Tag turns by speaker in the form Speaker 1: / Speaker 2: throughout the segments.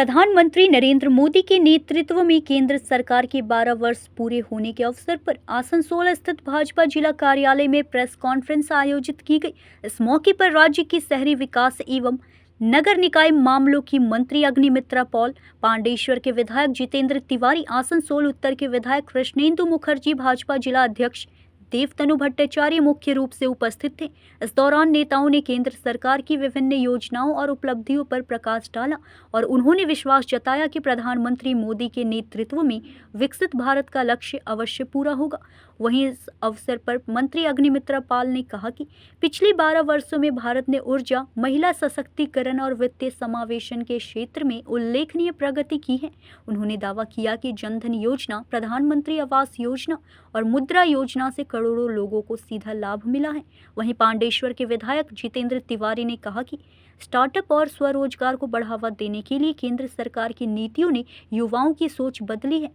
Speaker 1: प्रधानमंत्री नरेंद्र मोदी के नेतृत्व में केंद्र सरकार के 12 वर्ष पूरे होने के अवसर पर आसनसोल स्थित भाजपा जिला कार्यालय में प्रेस कॉन्फ्रेंस आयोजित की गई। इस मौके पर राज्य के शहरी विकास एवं नगर निकाय मामलों की मंत्री अग्निमित्रा पॉल, पांडेश्वर के विधायक जितेंद्र तिवारी, आसनसोल उत्तर के विधायक कृष्णेंदु मुखर्जी, भाजपा जिला अध्यक्ष देवतनु भट्टाचार्य मुख्य रूप से उपस्थित थे। इस दौरान नेताओं ने केंद्र सरकार की विभिन्न योजनाओं और उपलब्धियों पर प्रकाश डाला और उन्होंने विश्वास जताया कि प्रधानमंत्री मोदी के नेतृत्व में विकसित भारत का लक्ष्य अवश्य पूरा होगा। वहीं इस अवसर पर मंत्री अग्निमित्रा पाल ने कहा कि पिछले 12 वर्षों में भारत ने ऊर्जा, महिला सशक्तिकरण और वित्तीय समावेशन के क्षेत्र में उल्लेखनीय प्रगति की है। उन्होंने दावा किया कि जनधन योजना, प्रधानमंत्री आवास योजना और मुद्रा योजना से करोड़ों लोगों को सीधा लाभ मिला है। वहीं पांडेश्वर के विधायक जितेंद्र तिवारी ने कहा कि स्टार्टअप और स्वरोजगार को बढ़ावा देने के लिए केंद्र सरकार की नीतियों ने युवाओं की सोच बदली है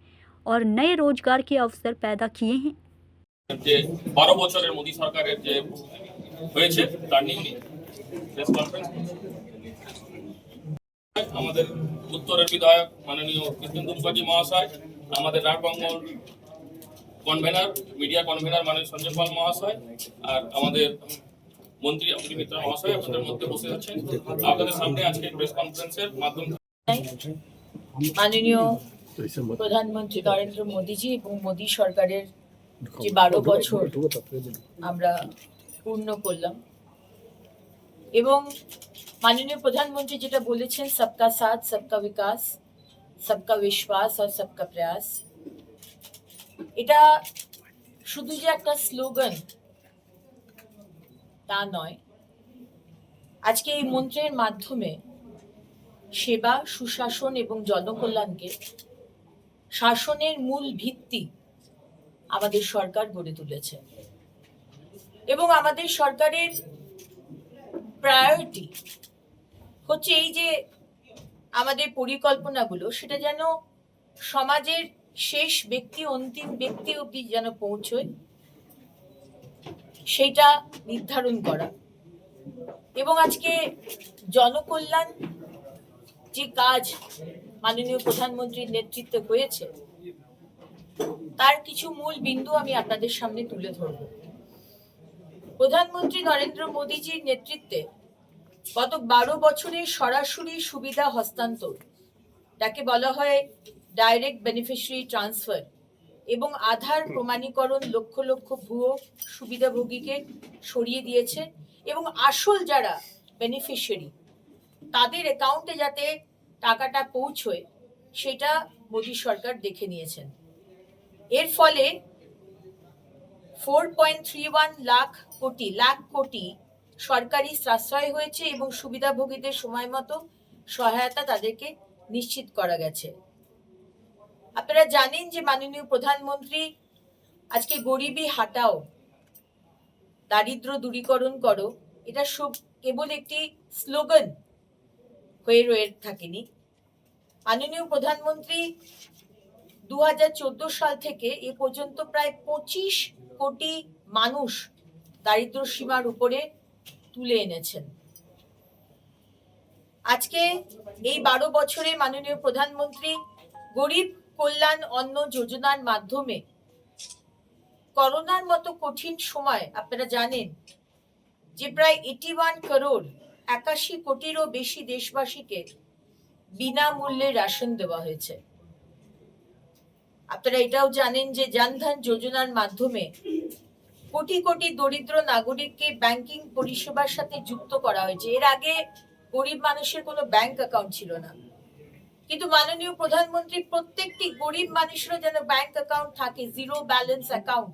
Speaker 1: और नए रोजगार के अवसर पैदा किए हैं।
Speaker 2: 12 বছরের মোদী সরকারের যে হয়েছে তার নিয়ে প্রেস কনফারেন্স আমাদের উত্তরের বিধায়ক মাননীয় কৃষ্ণেন্দু মুখার্জি মহাশয়, আমাদের রাজবঙ্গল কনভেনার, মিডিয়া কনভেনার মাননীয় সঞ্জয় পাল মহাশয় আর আমাদের মন্ত্রী অগ্নিমিত্রা মহাশয় আপনাদের মধ্যে বসে আছেন। আপনাদের সামনে আজকে প্রেস কনফারেন্সের মাধ্যমে
Speaker 3: মাননীয় প্রধানমন্ত্রী নরেন্দ্র মোদীজি এবং মোদী সরকারের যে 12 বছর আমরা পূর্ণ করলাম এবং মাননীয় প্রধানমন্ত্রী যেটা বলেছেন, সবকা সাথ, সবকা বিকাশ, সবকা বিশ্বাস আর সবকা প্রয়াস, এটা শুধু যে একটা স্লোগান তা নয়। আজকে এই মন্ত্রের মাধ্যমে সেবা, সুশাসন এবং জনকল্যাণকে শাসনের মূল ভিত্তি আমাদের সরকার গড়ে তুলেছে এবং আমাদের সরকারের প্রায়োরিটি হচ্ছে এই যে আমাদের পরিকল্পনাগুলো সেটা যেন সমাজের শেষ ব্যক্তি, অন্তিম ব্যক্তি অবধি যেন পৌঁছয়, সেটা নির্ধারণ করা। এবং আজকে জনকল্যাণ যে কাজ মাননীয় প্রধানমন্ত্রীর নেতৃত্বে হয়েছে তার কিছু মূল বিন্দু আমি আপনাদের সামনে তুলে ধরব। প্রধানমন্ত্রী নরেন্দ্র মোদীজির নেতৃত্বে গত 12 বছরের সরাসরি সুবিধা হস্তান্তর, যাকে বলা হয় ডাইরেক্ট বেনিফিশিয়ারি ট্রান্সফার, এবং আধার প্রমাণীকরণ লক্ষ লক্ষ ভুয়ো সুবিধাভোগীকে সরিয়ে দিয়েছে এবং আসল যারা বেনিফিশিয়ারি তাদের অ্যাকাউন্টে যাতে টাকাটা পৌঁছয় সেটা মোদী সরকার দেখে নিয়েছেন। এর ফলে 4.31 লাখ কোটি সরকারি সাশ্রয় হয়েছে এবং সুবিধাভোগীদের সময় মতো সহায়তা তাদেরকে নিশ্চিত করা গেছে। আপনারা জানেন যে মাননীয় প্রধানমন্ত্রী আজকে গরিবি হাটাও, দারিদ্র দূরীকরণ করো, এটা সব কেবল একটি স্লোগান হয়ে রয়ে থাকেনি। মাননীয় প্রধানমন্ত্রী 2014 সাল থেকে এ পর্যন্ত প্রায় 25 কোটি মানুষ দারিদ্র সীমার উপরে তুলে এনেছেন। আজকে এই 12 বছরে মাননীয় প্রধানমন্ত্রী গরিব কল্যাণ অন্ন যোজনার মাধ্যমে করোনার মতো কঠিন সময় আপনারা জানেন যে প্রায় 81 করোড় 81 কোটিরও বেশি দেশবাসীকে বিনামূল্যে রেশন দেওয়া হয়েছে। আপনারা এটাও জানেন যে জনধন যোজনার মাধ্যমে কোটি কোটি দরিদ্র নাগরিককে ব্যাংকিং পরিষেবার সাথে যুক্ত করা হয়েছে। এর আগে গরিব মানুষের কোনো ব্যাংক অ্যাকাউন্ট ছিল না, কিন্তু মাননীয় প্রধানমন্ত্রী প্রত্যেকটি গরিব মানুষেরও যেন ব্যাংক অ্যাকাউন্ট থাকে, জিরো ব্যালেন্স অ্যাকাউন্ট,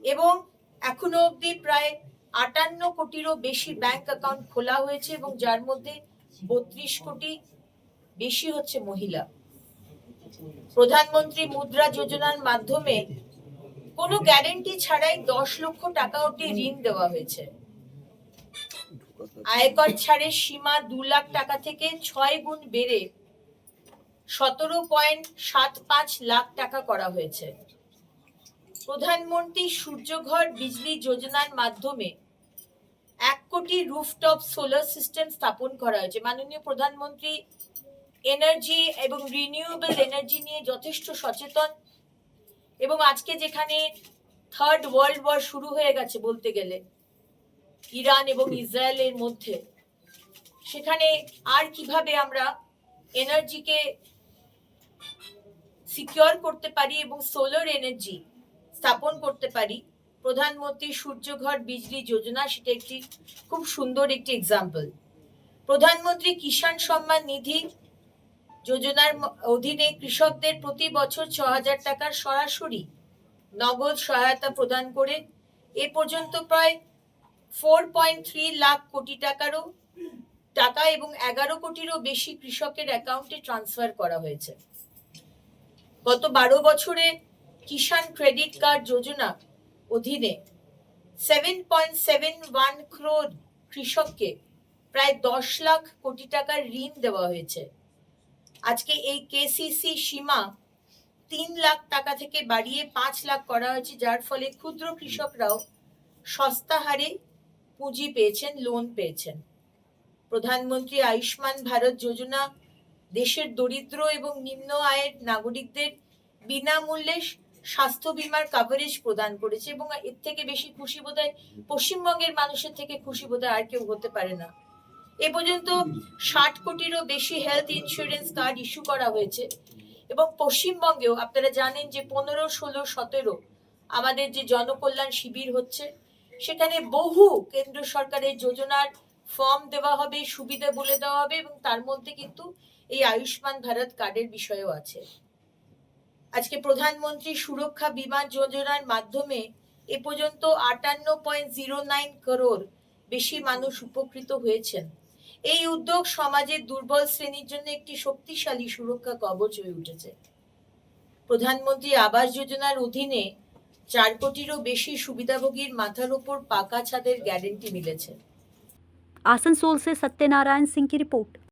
Speaker 3: এবং এখনো অবধি প্রায় 58 কোটিরও বেশি ব্যাংক অ্যাকাউন্ট খোলা হয়েছে এবং যার মধ্যে 32 কোটি বেশি হচ্ছে মহিলা। প্রধানমন্ত্রী মুদ্রা যোজনার মাধ্যমে কোনো গ্যারান্টি ছাড়াই 10 লক্ষ টাকা অবধি ঋণ দেওয়া হয়েছে। আয়কর ছাড়ের সীমা 2 লাখ টাকা থেকে 6 গুণ বেড়ে 17.75 লাখ টাকা করা হয়েছে। প্রধানমন্ত্রী সূর্যঘর বিজলি যোজনার মাধ্যমে 1 কোটি রুফটপ সোলার সিস্টেম স্থাপন করা হয়েছে। মাননীয় প্রধানমন্ত্রী এনার্জি এবং রিনিউয়েবল এনার্জি নিয়ে যথেষ্ট সচেতন, এবং আজকে যেখানে থার্ড ওয়ার্ল্ড ওয়ার শুরু হয়ে গেছে বলতে গেলে ইরান এবং ইসরায়েলের মধ্যে, সেখানে আর কিভাবে আমরা এনার্জিকে সিকিউর করতে পারি এবং সোলার এনার্জি স্থাপন করতে পারি, প্রধানমন্ত্রী সূর্যঘর বিজলি যোজনা সেটা একটি খুব সুন্দর একটি এক্সাম্পল। প্রধানমন্ত্রী কিষাণ সম্মান নিধি যোজনার অধীনে কৃষকদের প্রতি বছর 6,000 টাকার সরাসরি নগদ সহায়তা প্রদান করে এ পর্যন্ত প্রায় 4.3 লাখ কোটি টাকা এবং 11 কোটিরও বেশি কৃষকের অ্যাকাউন্টে ট্রান্সফার করা হয়েছে। গত 12 বছরে কিষাণ ক্রেডিট কার্ড যোজনা অধীনে 7.71 crore কৃষককে প্রায় 10 লাখ কোটি টাকার ঋণ দেওয়া হয়েছে। আজকে এই কেসিসি সীমা 3 লাখ টাকা থেকে বাড়িয়ে 5 লাখ করা হয়েছে, যার ফলে ক্ষুদ্র কৃষকরাও সস্তা হারে পুঁজি পেয়েছেন, লোন পেয়েছেন। প্রধানমন্ত্রী আয়ুষ্মান ভারত যোজনা দেশের দরিদ্র এবং নিম্ন আয়ের নাগরিকদের বিনামূল্যে স্বাস্থ্য বীমার কভারেজ প্রদান করেছে, এবং এর থেকে বেশি খুশি বোধহয় পশ্চিমবঙ্গের মানুষের থেকে খুশি বোধহয় আর কেউ হতে পারে না। এ পর্যন্ত 60 কোটিরও বেশি হেলথ ইন্স্যুরেন্স কার্ড ইস্যু করা হয়েছে, এবং পশ্চিমবঙ্গেও আপনারা জানেন যে 15, 16, 17 আমাদের যে জনকল্যাণ শিবির হচ্ছে, সেখানে বহু কেন্দ্র সরকারের যোজনার ফর্ম দেওয়া হবে, সুবিধা বলে দেওয়া হবে, এবং তার মধ্যে কিন্তু এই আয়ুষ্মান ভারত কার্ডের বিষয়ও আছে। আজকে প্রধানমন্ত্রী সুরক্ষা বীমা যোজনার মাধ্যমে এ পর্যন্ত 58.09 crore বেশি মানুষ উপকৃত হয়েছেন। এই উদ্যোগ সমাজের দুর্বল শ্রেণীর জন্য একটি শক্তিশালী সুরক্ষা কবচ হয়ে উঠেছে। প্রধানমন্ত্রী আবাস যোজনার অধীনে 4 কোটিরও বেশি সুবিধাভোগীর মাথার উপর পাকা ছাদের গ্যারেন্টি মিলেছে।
Speaker 1: आसनसोल से सत्यनारायण सिंह की रिपोर्ट।